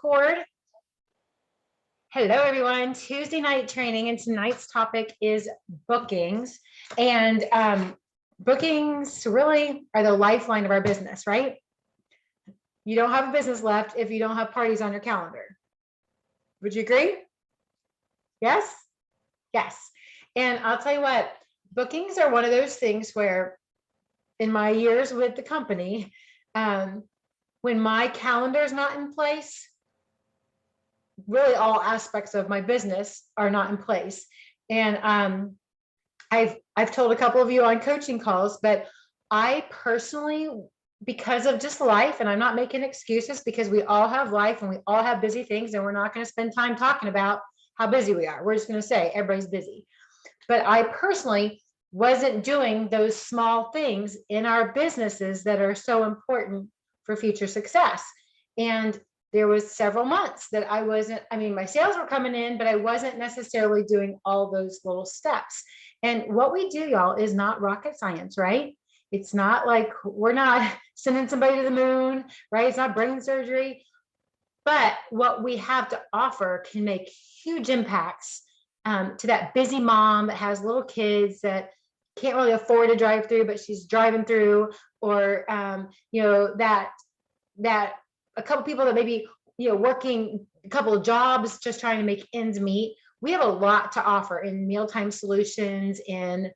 record. Hello, everyone. Tuesday night training, and tonight's topic is bookings. And bookings really are the lifeline of our business, right? You don't have a business left if you don't have parties on your calendar. Would you agree? Yes? Yes. And I'll tell you what, bookings are one of those things where in my years with the company, when my calendar is not in place, really all aspects of my business are not in place. And I've told a couple of you on coaching calls, but I personally, because of just life, and I'm not making excuses because we all have life and we all have busy things, and we're not going to spend time talking about how busy we are. We're just going to say everybody's busy. But I personally wasn't doing those small things in our businesses that are so important for future success. And there was several months that I wasn't, my sales were coming in, but I wasn't necessarily doing all those little steps. And what we do, y'all, is not rocket science, right? It's not like we're not sending somebody to the moon, right? It's not brain surgery. But what we have to offer can make huge impacts to that busy mom that has little kids that can't really afford to drive through, but she's driving through, or that a couple people that maybe working a couple of jobs just trying to make ends meet. We have a lot to offer in mealtime solutions, in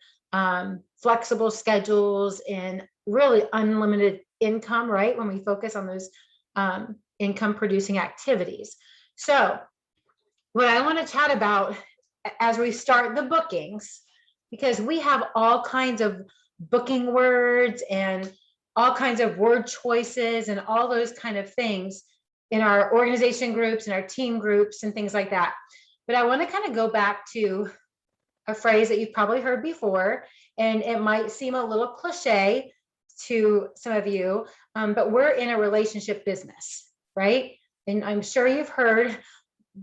flexible schedules, in really unlimited income, right? When we focus on those income producing activities. So what I want to chat about as we start the bookings, because we have all kinds of booking words and all kinds of word choices and all those kind of things in our organization groups and our team groups and things like that. But I want to kind of go back to a phrase that you've probably heard before, and it might seem a little cliche to some of you, but we're in a relationship business, right? And I'm sure you've heard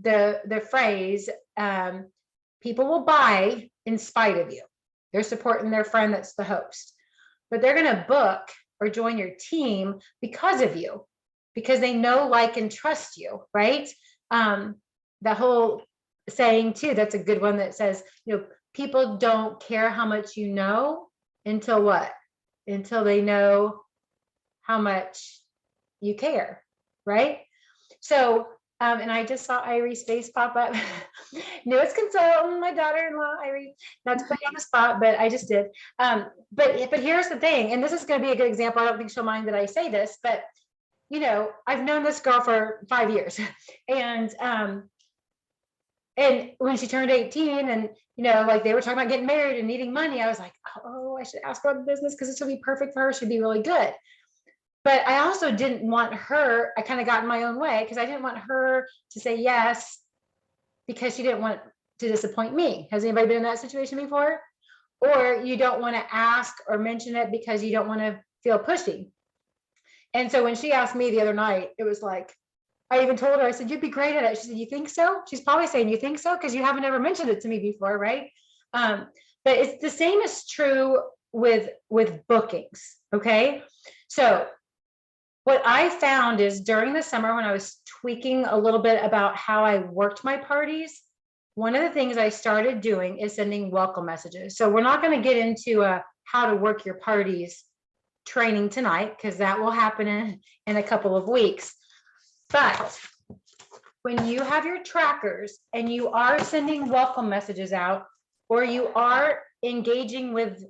the phrase, people will buy in spite of you. They're supporting their friend that's the host, but they're going to book or join your team because of you, because they know, like, and trust you, right? The whole saying too, that's a good one that says, people don't care how much you know until what? Until they know how much you care, right? So, and I just saw Irie's face pop up. Newest consultant, my daughter-in-law, Irie. Not to put you on the spot, but I just did. But here's the thing, and this is going to be a good example. I don't think she'll mind that I say this, but I've known this girl for 5 years, and when she turned 18, and like they were talking about getting married and needing money, I was like, oh, I should ask her about the business because this will be perfect for her. She'd be really good. But I also didn't want her, I kind of got in my own way because I didn't want her to say yes because she didn't want to disappoint me. Has anybody been in that situation before? Or you don't want to ask or mention it because you don't want to feel pushy. And so when she asked me the other night, it was like, I even told her, I said, you'd be great at it. She said, you think so? She's probably saying, you think so? Because you haven't ever mentioned it to me before, right? But it's the same is true with bookings, okay? So what I found is during the summer when I was tweaking a little bit about how I worked my parties, one of the things I started doing is sending welcome messages. So we're not going to get into how to work your parties training tonight, because that will happen in a couple of weeks. But when you have your trackers and you are sending welcome messages out, or you are engaging with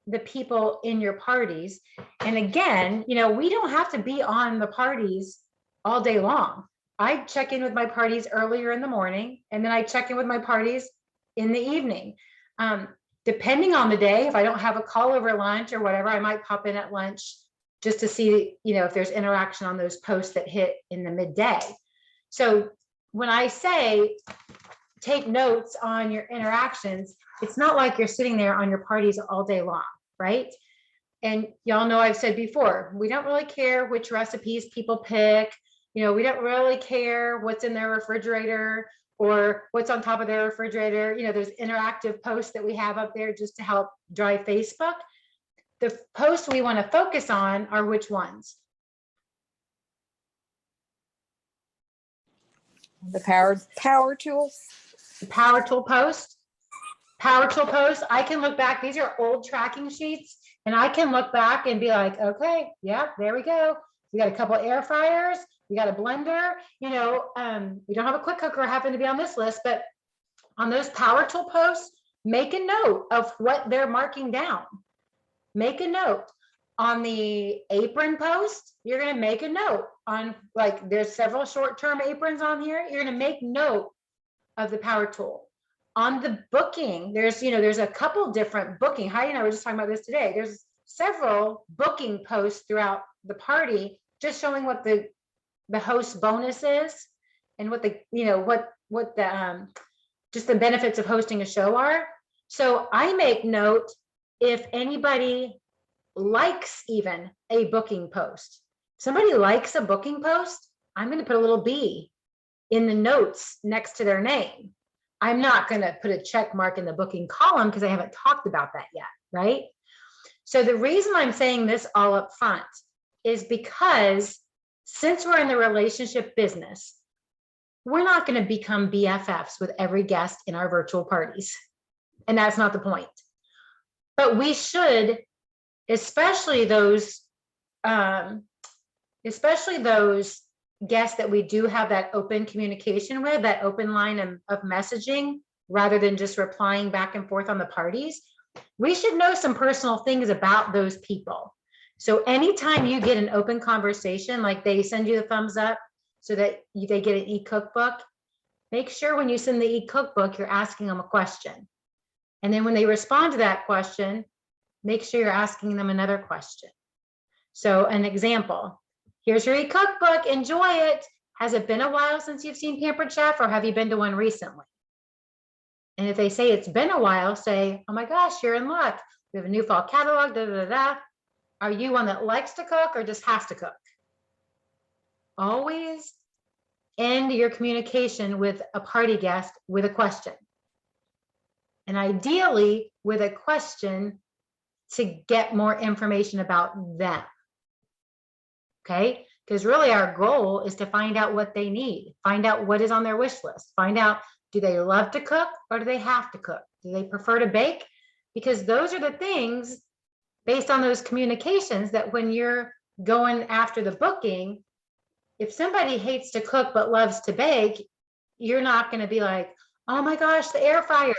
the people in your parties, and again, we don't have to be on the parties all day long. I check in with my parties earlier in the morning, and then I check in with my parties in the evening. Depending on the day, if I don't have a call over lunch or whatever, I might pop in at lunch just to see, if there's interaction on those posts that hit in the midday. So when I say take notes on your interactions, it's not like you're sitting there on your parties all day long, right? And y'all know I've said before, we don't really care which recipes people pick. We don't really care what's in their refrigerator or what's on top of their refrigerator. There's interactive posts that we have up there just to help drive Facebook. The posts we want to focus on are which ones? The power tool. Power tool post. Power tool post. I can look back. These are old tracking sheets, and I can look back and be like, okay, yeah, there we go. We got a couple air fryers. We got a blender. You know, we don't have a quick cooker happen to be on this list, but on those power tool posts, make a note of what they're marking down. Make a note. On the apron post, you're going to make a note on, like, there's several short-term aprons on here. You're going to make note of the power tool. On the booking, there's a couple different booking. Heidi and I were just talking about this today. There's several booking posts throughout the party, just showing what the host bonus is and what the, what the, just the benefits of hosting a show are. So I make note if anybody likes even a booking post. Somebody likes a booking post, I'm going to put a little B in the notes next to their name. I'm not going to put a check mark in the booking column because I haven't talked about that yet, right? So the reason I'm saying this all up front is because since we're in the relationship business, we're not going to become BFFs with every guest in our virtual parties. And that's not the point. But we should, especially those guests that we do have that open communication with, that open line of messaging, rather than just replying back and forth on the parties, we should know some personal things about those people. So anytime you get an open conversation, like they send you the thumbs up so that they get an e-cookbook, make sure when you send the e-cookbook, you're asking them a question. And then when they respond to that question, make sure you're asking them another question. So an example, here's your e-cookbook, enjoy it. Has it been a while since you've seen Pampered Chef, or have you been to one recently? And if they say it's been a while, say, oh my gosh, you're in luck. We have a new fall catalog, da, da, da, da. Are you one that likes to cook or just has to cook? Always end your communication with a party guest with a question. And ideally with a question to get more information about them. Okay, because really our goal is to find out what they need, find out what is on their wish list, find out, do they love to cook or do they have to cook? Do they prefer to bake? Because those are the things based on those communications that when you're going after the booking, if somebody hates to cook but loves to bake, you're not going to be like, oh my gosh, the air fryer.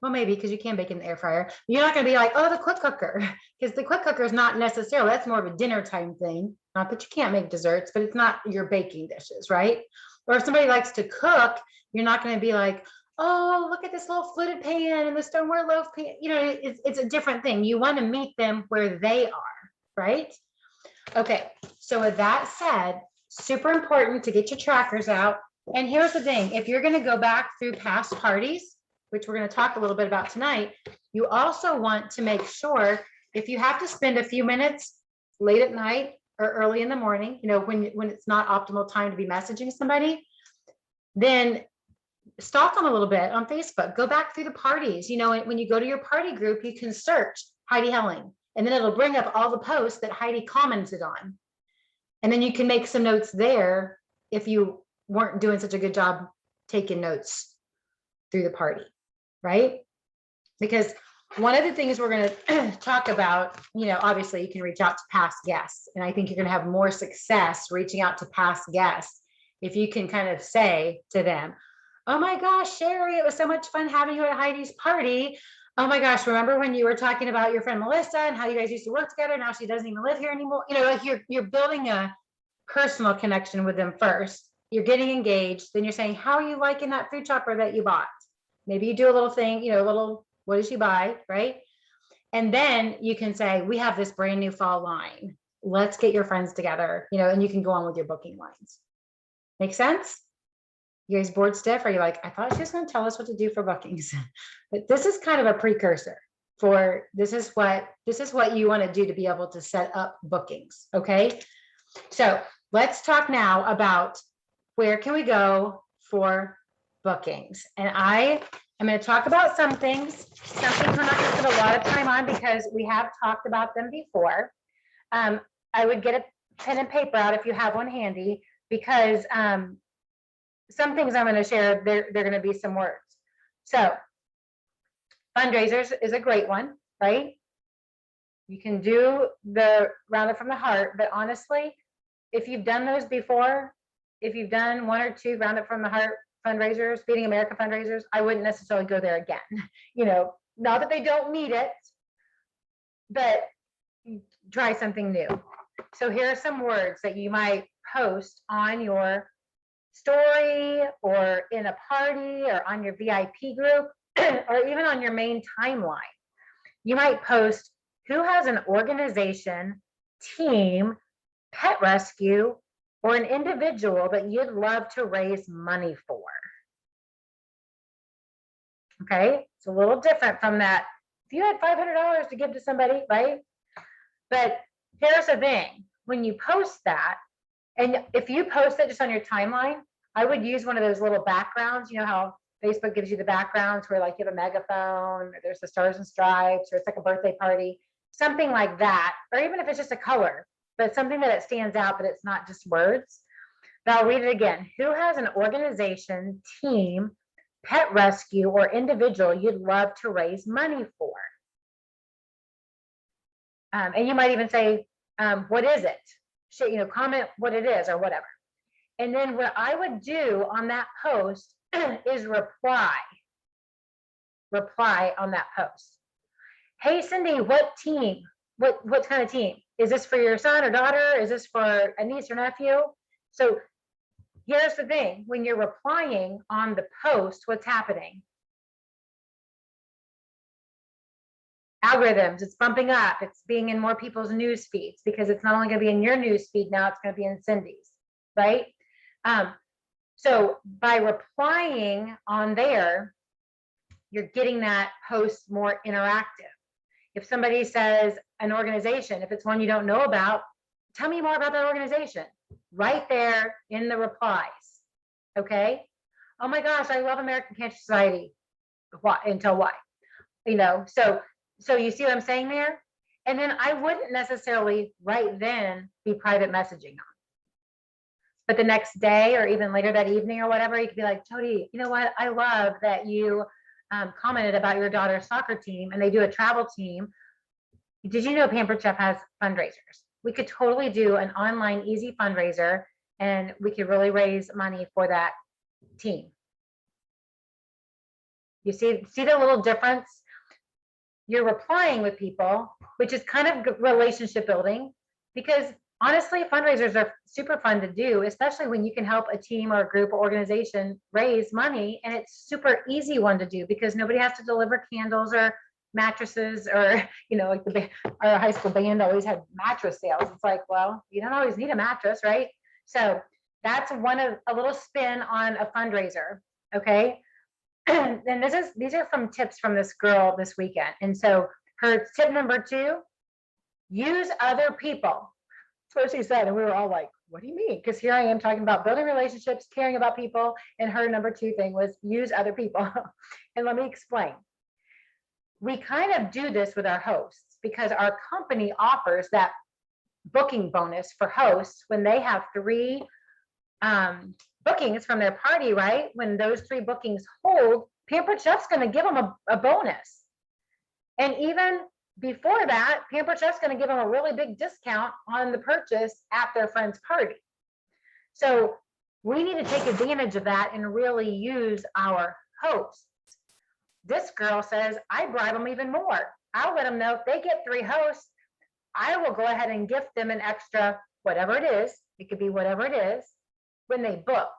Well, maybe because you can bake in the air fryer. You're not going to be like, oh, the quick cooker, because the quick cooker is not necessarily, that's more of a dinner time thing. Not that you can't make desserts, but it's not your baking dishes, right? Or if somebody likes to cook, you're not going to be like, oh, look at this little fluted pan and the stoneware loaf pan. You know, it's a different thing. You want to meet them where they are, right? Okay, so with that said, super important to get your trackers out. And here's the thing, if you're going to go back through past parties, which we're going to talk a little bit about tonight, you also want to make sure if you have to spend a few minutes late at night or early in the morning, you know, when it's not optimal time to be messaging somebody, then stalk them a little bit on Facebook, go back through the parties. You know, when you go to your party group, you can search Heidi Helling, and then it'll bring up all the posts that Heidi commented on. And then you can make some notes there if you weren't doing such a good job taking notes through the party. Right? Because one of the things we're going to talk about, you know, obviously you can reach out to past guests, and I think you're going to have more success reaching out to past guests if you can kind of say to them, oh my gosh, Sherry, it was so much fun having you at Heidi's party. Oh my gosh, remember when you were talking about your friend Melissa and how you guys used to work together? Now she doesn't even live here anymore. You know, like you're building a personal connection with them first. You're getting engaged. Then you're saying, how are you liking that food chopper that you bought? Maybe you do a little thing, you know, a little, what did she buy, right? And then you can say, we have this brand new fall line. Let's get your friends together, you know, and you can go on with your booking lines. Make sense? You guys bored stiff? Are you like, I thought she was going to tell us what to do for bookings? But this is kind of a precursor for, this is what you want to do to be able to set up bookings, okay? So let's talk now about where can we go for bookings. And I am going to talk about some things we're not going to put a lot of time on because we have talked about them before. I would get a pen and paper out if you have one handy, because some things I'm going to share, they're going to be some words. So fundraisers is a great one, right? You can do the roundup from the heart, but honestly, if you've done those before, if you've done one or two roundup from the heart fundraisers, Feeding America fundraisers, I wouldn't necessarily go there again. Not that they don't need it, but try something new. So here are some words that you might post on your story or in a party or on your VIP group or even on your main timeline. You might post, who has an organization, team, pet rescue, or an individual that you'd love to raise money for? Okay, it's a little different from that. If you had $500 to give to somebody, right? But here's the thing, when you post that, and if you post it just on your timeline, I would use one of those little backgrounds. You know how Facebook gives you the backgrounds where like you have a megaphone, or there's the stars and stripes, or it's like a birthday party, something like that. Or even if it's just a color, but something that it stands out, but it's not just words. But I'll read it again. Who has an organization, team, pet rescue, or individual you'd love to raise money for? And you might even say, what is it? Comment what it is or whatever. And then what I would do on that post is reply on that post. Hey, Cindy, what team? What kind of team? Is this for your son or daughter? Is this for a niece or nephew? So here's the thing, when you're replying on the post, what's happening? Algorithms, it's bumping up, it's being in more people's news feeds, because it's not only going to be in your news feed now, it's going to be in Cindy's, right? So by replying on there, you're getting that post more interactive. If somebody says an organization, if it's one you don't know about, tell me more about that organization, right there in the replies. Okay. Oh my gosh, I love American Cancer Society. Why? Until why? So you see what I'm saying there? And then I wouldn't necessarily right then be private messaging on. But the next day or even later that evening or whatever, you could be like, Jody, you know what? I love that you commented about your daughter's soccer team and they do a travel team. Did you know Pampered Chef has fundraisers? We could totally do an online easy fundraiser and we could really raise money for that team. You see the little difference? You're replying with people, which is kind of relationship building, because honestly, fundraisers are super fun to do, especially when you can help a team or a group or organization raise money. And it's super easy one to do because nobody has to deliver candles or mattresses or, like our high school band always had mattress sales. It's like, well, you don't always need a mattress, right? So that's a little spin on a fundraiser. Okay. And these are from tips from this girl this weekend. And so her tip number 2, use other people. That's what she said. And we were all like, what do you mean? Because here I am talking about building relationships, caring about people. And her number 2 thing was use other people. And let me explain. We kind of do this with our hosts because our company offers that booking bonus for hosts when they have 3 bookings from their party, right? When those 3 bookings hold, Pampered Chef's going to give them a bonus. And even before that, Pampered Chef's going to give them a really big discount on the purchase at their friend's party. So we need to take advantage of that and really use our hosts. This girl says, I bribe them even more. I'll let them know if they get 3 hosts, I will go ahead and gift them an extra, whatever it is. It could be whatever it is when they book.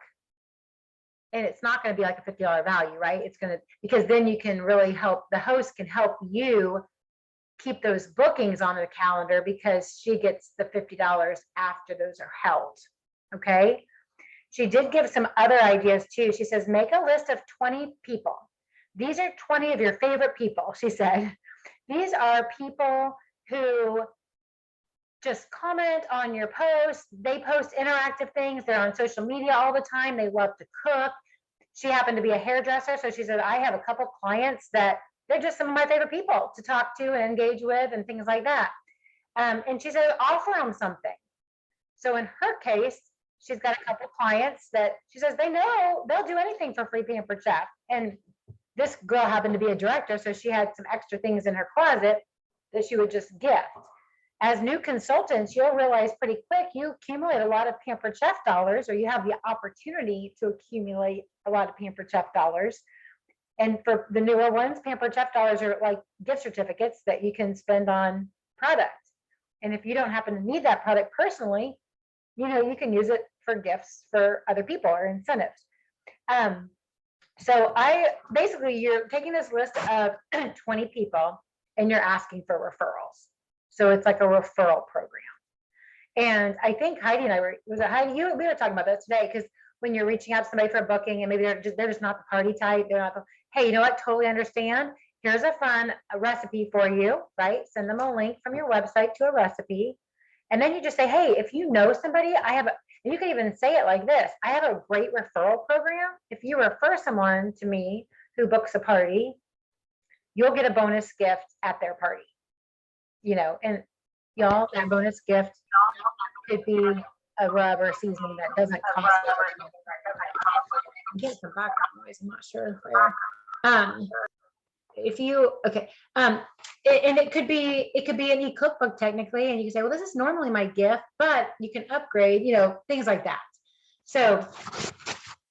And it's not going to be like a $50 value, right? It's going to, because then you can really help, the host can help you keep those bookings on the calendar because she gets the $50 after those are held. Okay. She did give some other ideas too. She says, make a list of 20 people. These are 20 of your favorite people. She said, these are people who just comment on your posts. They post interactive things. They're on social media all the time. They love to cook. She happened to be a hairdresser. So she said, I have a couple clients that they're just some of my favorite people to talk to and engage with and things like that. And she said, offer them something. So in her case, she's got a couple clients that she says they know they'll do anything for free Pampered Chef. And this girl happened to be a director, so she had some extra things in her closet that she would just gift. As new consultants, you'll realize pretty quick you accumulate a lot of Pampered Chef dollars, or you have the opportunity to accumulate a lot of Pampered Chef dollars. And for the newer ones, Pampered Chef dollars are like gift certificates that you can spend on product. And if you don't happen to need that product personally, you can use it for gifts for other people or incentives. So basically you're taking this list of 20 people and you're asking for referrals. So it's like a referral program. And I think Heidi and I was it Heidi? We were talking about that today, because when you're reaching out to somebody for a booking and maybe they're just not the party type, they're not hey, you know what, totally understand. Here's a recipe for you, right? Send them a link from your website to a recipe. And then you just say, hey, if you know somebody, and you can even say it like this, I have a great referral program. If you refer someone to me who books a party, you'll get a bonus gift at their party. And y'all, that bonus gift could be a rub or a seasoning that doesn't cost you. I'm getting some background noise, I'm not sure where. And it could be an e-cookbook technically, and you can say, well, this is normally my gift, but you can upgrade, things like that. So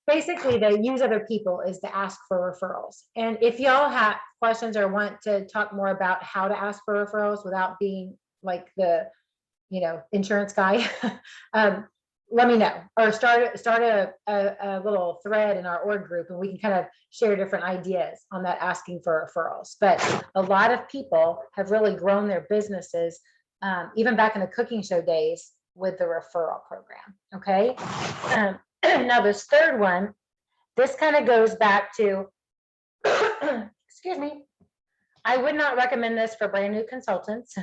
basically the use other people is to ask for referrals. And if y'all have questions or want to talk more about how to ask for referrals without being like the insurance guy, let me know, or start a little thread in our org group, and we can kind of share different ideas on that asking for referrals. But a lot of people have really grown their businesses, even back in the cooking show days, with the referral program. Okay. Now this third one, this kind of goes back to, excuse me, I would not recommend this for brand new consultants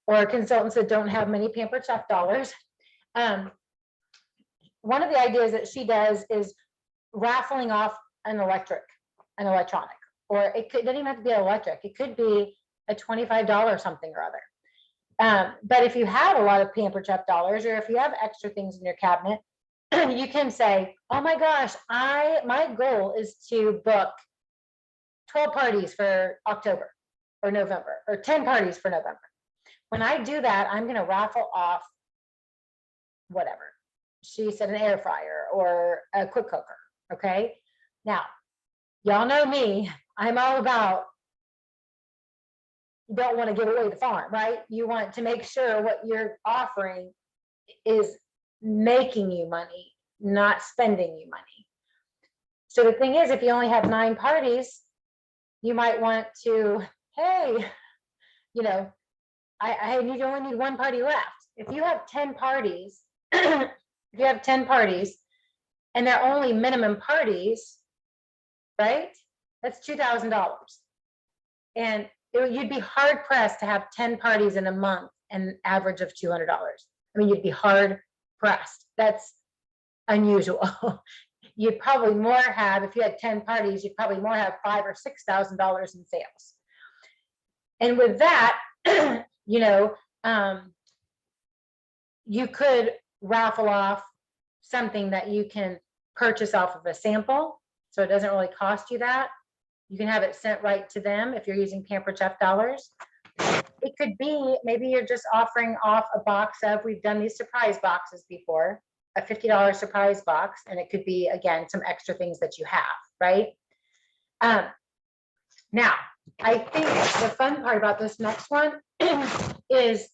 or consultants that don't have many Pampered Chef dollars. One of the ideas that she does is raffling off an electronic, or it doesn't even have to be electric. It could be a $25 something or other. But if you have a lot of Pampered Chef dollars, or if you have extra things in your cabinet, you can say, oh my gosh, my goal is to book 12 parties for October or November, or 10 parties for November. When I do that, I'm going to raffle off whatever. She said an air fryer or a quick cooker. Okay. Now, y'all know me. I'm all about, you don't want to give away the farm, right? You want to make sure what you're offering is making you money, not spending you money. So the thing is, if you only have 9 parties, you might want to, hey, I only need 1 party left. If you have 10 parties, if you have 10 parties and they're only minimum parties, right? That's $2,000. And you'd be hard pressed to have 10 parties in a month and average of $200. I mean, you'd be hard pressed. That's unusual. You'd probably more have, if you had 10 parties, you'd probably more have $5,000 or $6,000 in sales. And with that, you could raffle off something that you can purchase off of a sample, so it doesn't really cost you that. You can have it sent right to them if you're using Pampered Chef dollars. It could be, maybe you're just offering off a box of, we've done these surprise boxes before, a $50 surprise box, and it could be, again, some extra things that you have, right? Now, I think the fun part about this next one is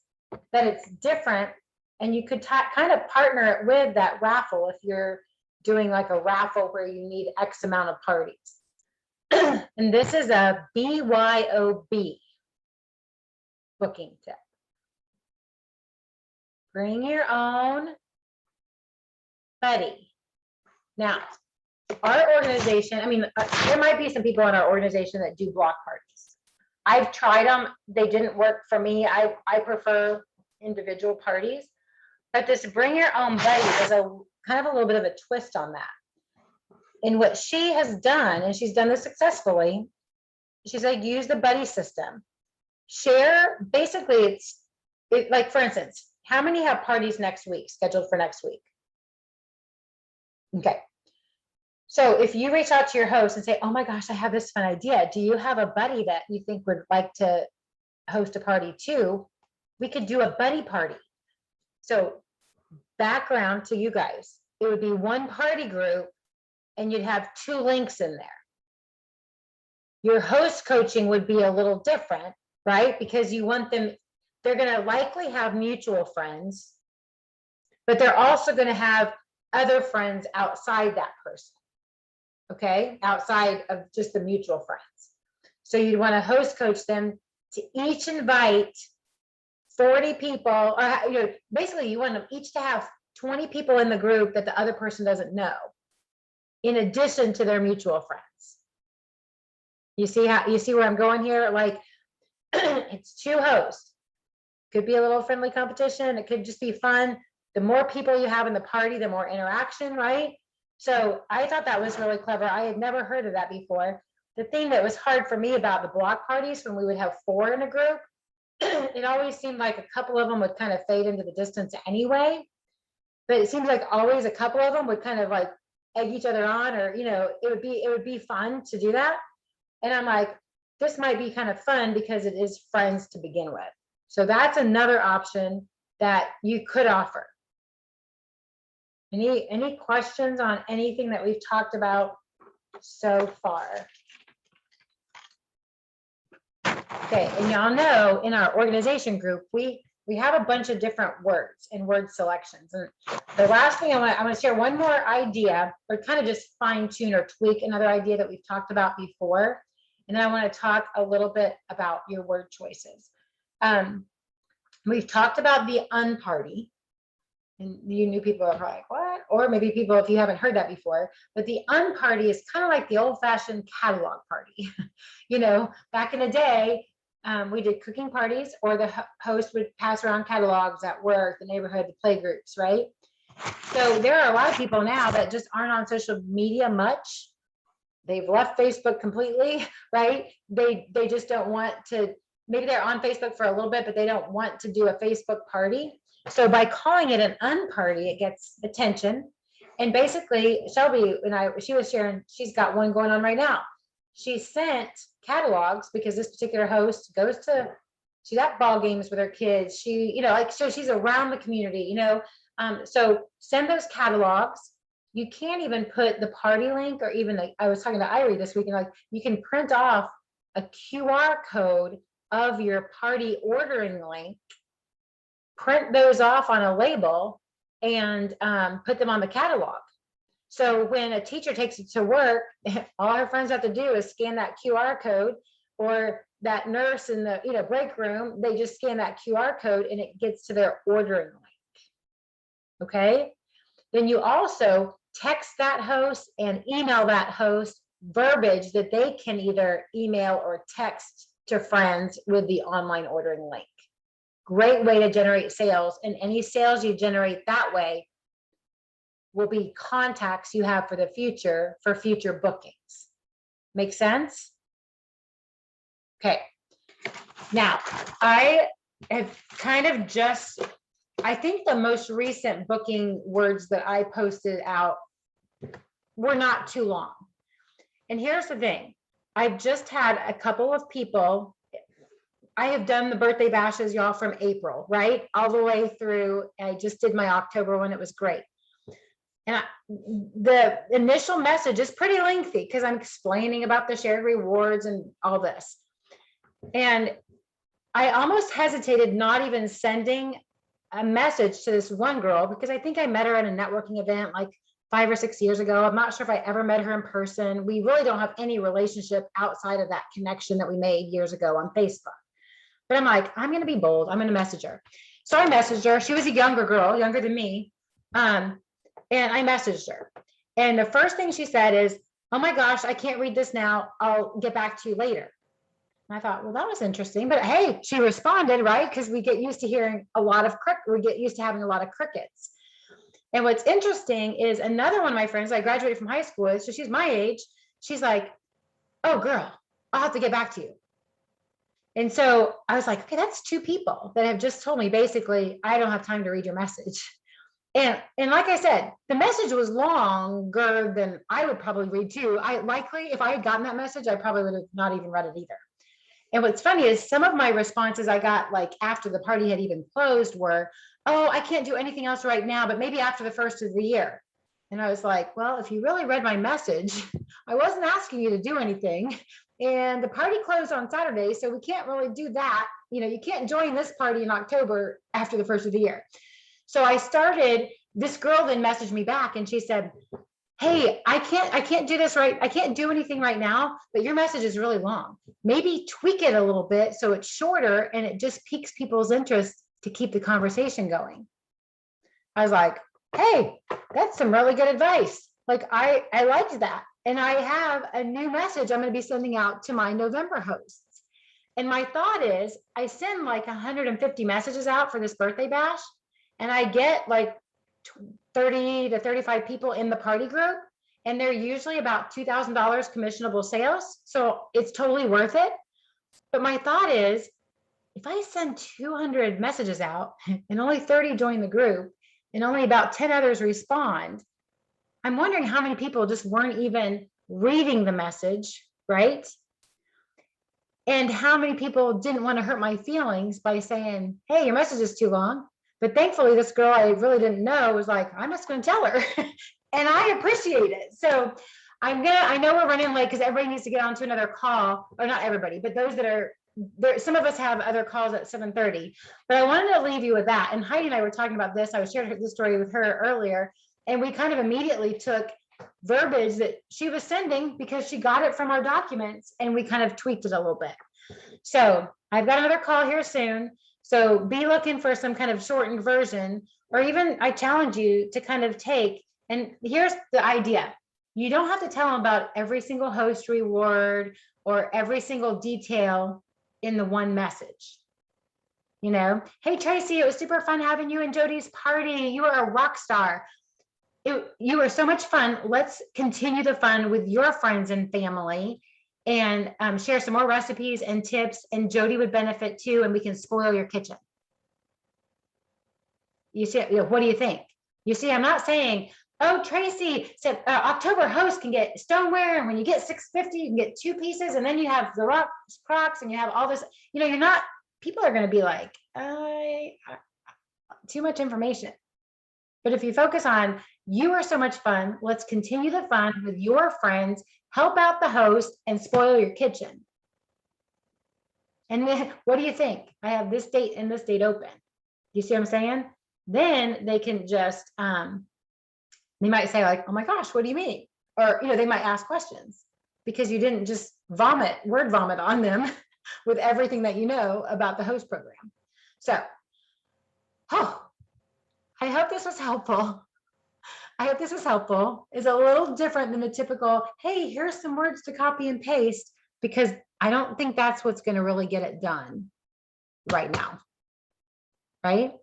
that it's different, and you could kind of partner it with that raffle if you're doing like a raffle where you need X amount of parties. And this is a BYOB booking tip. Bring your own buddy. Now, our organization, I mean, there might be some people in our organization that do block parties. I've tried them. They didn't work for me. I prefer individual parties. But this bring your own buddy is a kind of a little bit of a twist on that. And what she has done, and she's done this successfully, she's like, use the buddy system. Share, basically, it's like, for instance, how many have parties next week, scheduled for next week? Okay. So if you reach out to your host and say, oh my gosh, I have this fun idea. Do you have a buddy that you think would like to host a party too? We could do a buddy party. So background to you guys, it would be one party group and you'd have 2 links in there. Your host coaching would be a little different, right? Because you want them, they're going to likely have mutual friends, but they're also going to have other friends outside that person. Okay, outside of just the mutual friends. So you'd want to host coach them to each invite 40 people, or basically you want them each to have 20 people in the group that the other person doesn't know, in addition to their mutual friends. You see where I'm going here? Like it's 2 hosts. Could be a little friendly competition. It could just be fun. The more people you have in the party, the more interaction, right? So I thought that was really clever. I had never heard of that before. The thing that was hard for me about the block parties, when we would have 4 in a group, it always seemed like a couple of them would kind of fade into the distance anyway. But it seems like always a couple of them would kind of like egg each other on, or it would be fun to do that. And I'm like, this might be kind of fun because it is friends to begin with. So that's another option that you could offer. Any questions on anything that we've talked about so far? Okay, and y'all know in our organization group, we have a bunch of different words and word selections. And the last thing I want to share one more idea, or kind of just fine tune or tweak another idea that we've talked about before. And then I want to talk a little bit about your word choices. We've talked about the unparty. And you new people are probably like, what? Or maybe people, if you haven't heard that before, but the unparty is kind of like the old-fashioned catalog party. Back in the day, we did cooking parties, or the host would pass around catalogs at work, the neighborhood, the play groups, right? So there are a lot of people now that just aren't on social media much. They've left Facebook completely, right? They just don't want to, maybe they're on Facebook for a little bit, but they don't want to do a Facebook party. So by calling it an unparty, it gets attention. And basically, Shelby she was sharing, she's got one going on right now. She sent catalogs because this particular host goes to, she's at ball games with her kids. So she's around the community, so send those catalogs. You can't even put the party link, or even I was talking to Irie this week, and like you can print off a QR code of your party ordering link, print those off on a label, and put them on the catalog. So when a teacher takes it to work, all her friends have to do is scan that QR code, or that nurse in the break room, they just scan that QR code and it gets to their ordering link. Okay. Then you also text that host and email that host verbiage that they can either email or text to friends with the online ordering link. Great way to generate sales, and any sales you generate that way will be contacts you have for the future, for future bookings. Make sense? Okay. Now, I have kind of I think the most recent booking words that I posted out were not too long. And here's the thing. I've just had a couple of people, I have done the birthday bashes, y'all, from April, right? All the way through. I just did my October one. It was great. And the initial message is pretty lengthy because I'm explaining about the shared rewards and all this. And I almost hesitated not even sending a message to this one girl, because I think I met her at a networking event like 5 or 6 years ago. I'm not sure if I ever met her in person. We really don't have any relationship outside of that connection that we made years ago on Facebook. But I'm like, I'm going to be bold. I'm going to message her. So I messaged her. She was a younger girl, younger than me. And I messaged her. And the first thing she said is, oh my gosh, I can't read this now. I'll get back to you later. And I thought, well, that was interesting. But hey, she responded, right? Because we get used to hearing we get used to having a lot of crickets. And what's interesting is another one of my friends I graduated from high school with, so she's my age. She's like, oh girl, I'll have to get back to you. And so I was like, okay, that's 2 people that have just told me basically, I don't have time to read your message. And like I said, the message was longer than I would probably read too. If I had gotten that message, I probably would have not even read it either. And what's funny is some of my responses I got like after the party had even closed were, oh, I can't do anything else right now, but maybe after the first of the year. And I was like, well, if you really read my message, I wasn't asking you to do anything. And the party closed on Saturday, so we can't really do that. You can't join this party in October after the first of the year. So this girl then messaged me back and she said, hey, I can't do this right. I can't do anything right now, but your message is really long. Maybe tweak it a little bit so it's shorter and it just piques people's interest to keep the conversation going. I was like, hey, that's some really good advice. Like I liked that. And I have a new message I'm going to be sending out to my November hosts. And my thought is I send like 150 messages out for this birthday bash, and I get like 30 to 35 people in the party group, and they're usually about $2,000 commissionable sales. So it's totally worth it. But my thought is, if I send 200 messages out and only 30 join the group and only about 10 others respond, I'm wondering how many people just weren't even reading the message, right? And how many people didn't want to hurt my feelings by saying, hey, your message is too long. But thankfully, this girl I really didn't know was like, I'm just going to tell her. And I appreciate it. So I know we're running late because everybody needs to get on to another call, or not everybody, but those that are there. Some of us have other calls at 7:30, but I wanted to leave you with that. And Heidi and I were talking about this. I was sharing this story with her earlier, and we kind of immediately took verbiage that she was sending because she got it from our documents, and we kind of tweaked it a little bit. So I've got another call here soon. So be looking for some kind of shortened version, or even I challenge you to kind of take, and here's the idea. You don't have to tell them about every single host reward or every single detail in the one message. Hey, Tracy, it was super fun having you and Jody's party. You are a rock star. You were so much fun. Let's continue the fun with your friends and family, and share some more recipes and tips, and Jody would benefit too, and we can spoil your kitchen. You see, what do you think? You see, I'm not saying, oh, Tracy said October host can get stoneware, and when you get 650, you can get 2 pieces, and then you have the Crocs, and you have all this. You're not. People are going to be like, too much information. But if you focus on, you are so much fun, let's continue the fun with your friends, help out the host, and spoil your kitchen. And then, what do you think? I have this date and this date open. You see what I'm saying? Then they can just, they might say like, oh my gosh, what do you mean? Or, they might ask questions because you didn't just word vomit on them with everything that you know about the host program. So, I hope this was helpful. It's a little different than the typical, hey, here's some words to copy and paste, because I don't think that's what's going to really get it done right now. Right?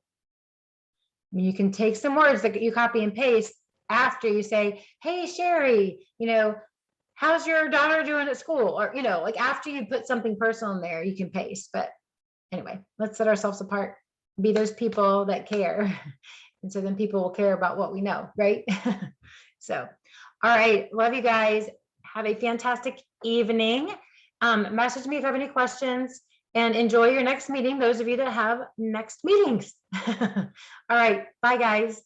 You can take some words that you copy and paste after you say, hey, Sherry, how's your daughter doing at school? Or, like after you put something personal in there, you can paste. But anyway, let's set ourselves apart, be those people that care. And so then people will care about what we know, right? So, all right. Love you guys. Have a fantastic evening. Message me if you have any questions, and enjoy your next meeting, those of you that have next meetings. All right. Bye, guys.